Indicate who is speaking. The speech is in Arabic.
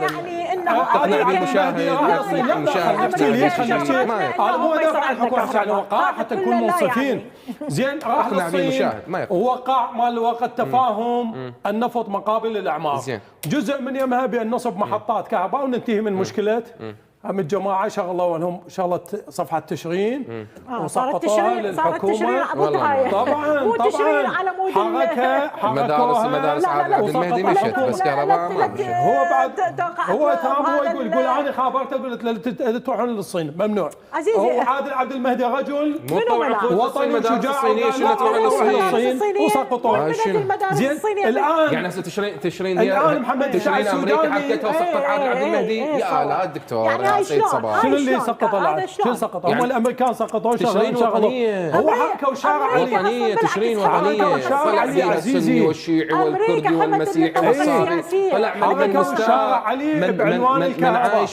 Speaker 1: يعني انه
Speaker 2: تقنع المشاهد
Speaker 3: مو دافع عن الحكومه عشان الوقائع حتى نكون منصفين. زين راح للصين ووقع مال وقت تفاهم النفط مقابل الاعمار، جزء من يمها بان نصب محطات كهرباء وننتهي من مشكله. هم الجماعه شغلوا لهم شغله صفحه تشرين وسقطوها للحكومه. طبعا
Speaker 1: على مود
Speaker 2: مدارس عبد المهدي مشت بس كهرباء ما مشت.
Speaker 3: هو بعد هو تمام هو يقول انا خابرته قلت تروحون للصين ممنوع.
Speaker 1: عزيزي
Speaker 3: وعادل عبد المهدي رجل
Speaker 2: وطني المدارس الصينيه شنو تروحون للصين
Speaker 3: وسقطوها.
Speaker 1: زين
Speaker 2: الان يعني هسه تشرين
Speaker 3: الان محمد
Speaker 2: تشرين امريكا حكته وسقطت عادل عبد المهدي. يا لا الدكتور سيد صباح
Speaker 3: شنو اللي سقط الان؟ شنو سقط؟ هم الامريكان سقطوا
Speaker 2: تشرين وطنيه.
Speaker 3: هو حكوا شارع
Speaker 2: وطنيه تشرين وطنيه طلع فيها السني والشيعي والكردي والمسيحي والصابي طلع من
Speaker 3: شارع علي بعنوان الكهرباء.